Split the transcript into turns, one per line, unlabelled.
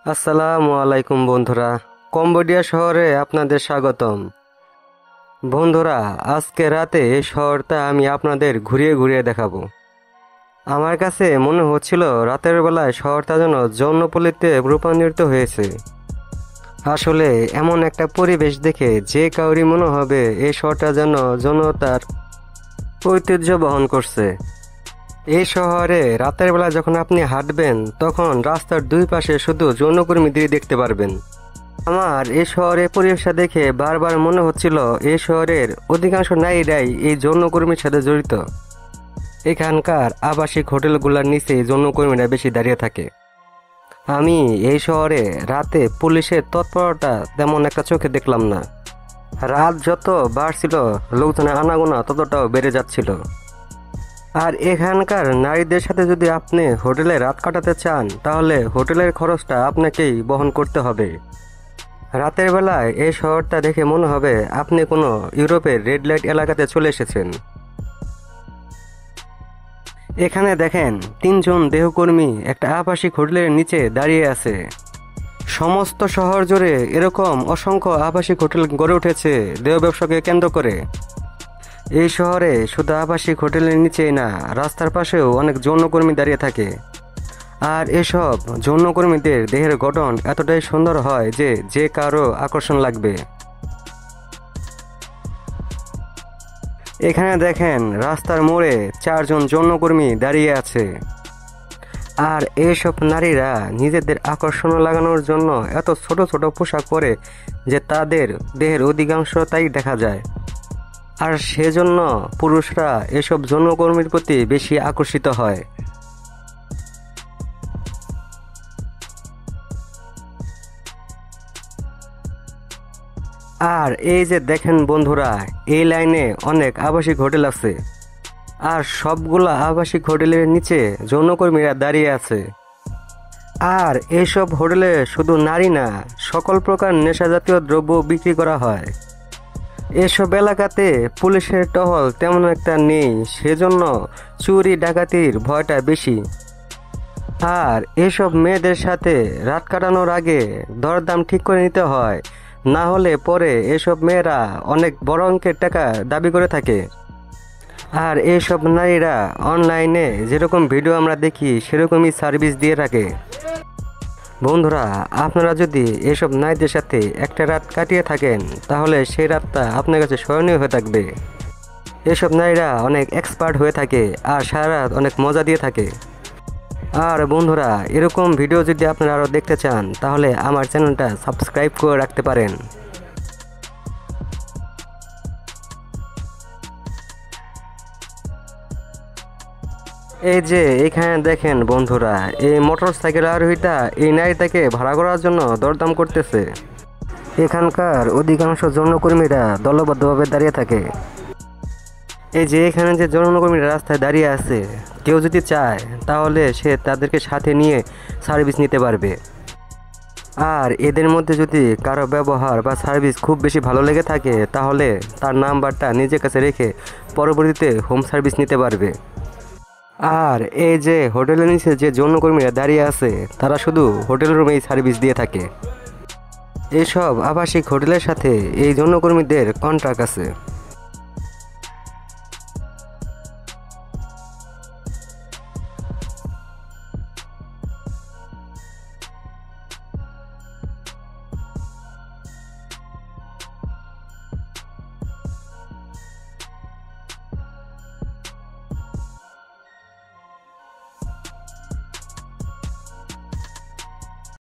আসসালামু আলাইকুম বন্ধুরা। কম্বোডিয়া শহরে আপনাদের স্বাগতম। বন্ধুরা, আজকে রাতে এই শহরটা আমি আপনাদের ঘুরিয়ে ঘুরিয়ে দেখাবো। আমার কাছে মনে হচ্ছিল রাতের বেলায় শহরটা যেন জনপল্লীতে রূপান্তরিত হয়েছে। আসলে এমন একটা পরিবেশ দেখে যে কাউরি মনে হবে এই শহরটা যেন জনতার ঐতিহ্য বহন করছে। এই শহরে রাতের বেলা যখন আপনি হাঁটবেন তখন রাস্তার দুই পাশে শুধু যৌনকর্মীদের দেখতে পারবেন। আমার এই শহরের পরিবেশটা দেখে বারবার মনে হচ্ছিল এই শহরের অধিকাংশ নারীরাই এই যৌনকর্মীর সাথে জড়িত। এখানকার আবাসিক হোটেলগুলোর নিচে যৌনকর্মীরা বেশি দাঁড়িয়ে থাকে। আমি এই শহরে রাতে পুলিশের তৎপরতা তেমন একটা চোখে দেখলাম না। রাত যত বাড়ছিল লোকজনের আনাগোনা ততটাও বেড়ে যাচ্ছিল। আর এখানকার নারীদের সাথে যদি আপনি হোটেলে রাত কাটাতে চান তাহলে হোটেলের খরচটা আপনাকেই বহন করতে হবে। রাতের বেলায় এই শহরটা দেখে মনে হবে আপনি কোনো ইউরোপের রেড লাইট এলাকাতে চলে এসেছেন। এখানে দেখেন তিনজন দেহকর্মী একটা আবাসিক হোটেলের নিচে দাঁড়িয়ে আছে। সমস্ত শহর জুড়ে এরকম অসংখ্য আবাসিক হোটেল গড়ে উঠেছে দেহ ব্যবসাকে কেন্দ্র করে। এই শহরে শুধু আবাসিক হোটেলের নিচেই না, রাস্তার পাশেও অনেক যৌনকর্মী দাঁড়িয়ে থাকে। আর এসব যৌনকর্মীদের দেহের গঠন এতটাই সুন্দর হয় যে যে কারো আকর্ষণ লাগবে। এখানে দেখেন রাস্তার মোড়ে চারজন যৌনকর্মী দাঁড়িয়ে আছে। আর এইসব নারীরা নিজেদের আকর্ষণ লাগানোর জন্য এত ছোট ছোট পোশাক পরে যে তাদের দেহের অধিকাংশটাই দেখা যায়। আর সেজন্য পুরুষরা এসব যৌনকর্মীর প্রতি বেশি আকর্ষিত হয়। আর এই যে দেখেন বন্ধুরা, এই লাইনে অনেক আবাসিক হোটেল আছে। আর সবগুলা আবাসিক হোটেলের নিচে যৌনকর্মীরা দাঁড়িয়ে আছে। আর এইসব হোটেলে শুধু নারী না, সকল প্রকার নেশাজাতীয় দ্রব্য বিক্রি করা হয়। এসব এলাকাতে পুলিশের টহল তেমন একটা নেই, সেজন্য চুরি ডাকাতির ভয়টা বেশি। আর এসব মেয়েদের সাথে রাত কাটানোর আগে দরদাম ঠিক করে নিতে হয়, না হলে পরে এসব মেয়েরা অনেক বড় অঙ্কের টাকা দাবি করে থাকে। আর এইসব নারীরা অনলাইনে যেরকম ভিডিও আমরা দেখি সেরকমই সার্ভিস দিয়ে থাকে। বন্ধুরা, আপনারা যদি এসব নারীদের সাথে একটা রাত কাটিয়ে থাকেন তাহলে সেই রাতটা আপনার কাছে স্মরণীয় হয়ে থাকবে। এসব নারীরা অনেক এক্সপার্ট হয়ে থাকে আর সারা রাত অনেক মজা দিয়ে থাকে। আর বন্ধুরা, এরকম ভিডিও যদি আপনারা আরও দেখতে চান তাহলে আমার চ্যানেলটা সাবস্ক্রাইব করে রাখতে পারেন। এই যে এখানে দেখেন বন্ধুরা, এই মোটর সাইকেল আরোহীটা এই নারীটাকে ভাড়া করার জন্য দরদাম করতেছে। এখানকার অধিকাংশ যৌনকর্মীরা দলবদ্ধভাবে দাঁড়িয়ে থাকে। এই যে এখানে যে যৌনকর্মীরা রাস্তায় দাঁড়িয়ে আছে, কেউ যদি চায় তাহলে সে তাদেরকে সাথে নিয়ে সার্ভিস নিতে পারবে। আর এদের মধ্যে যদি কারো ব্যবহার বা সার্ভিস খুব বেশি ভালো লেগে থাকে তাহলে তার নাম্বারটা নিজের কাছে রেখে পরবর্তীতে হোম সার্ভিস নিতে পারবে। আর এই যে হোটেলের নিচে যে যৌনকর্মীরা দাঁড়িয়ে আছে তারা শুধু হোটেল রুমেই সার্ভিস দিয়ে থাকে। এইসব আবাসিক হোটেলের সাথে এই যৌনকর্মীদের কন্ট্রাক্ট আছে।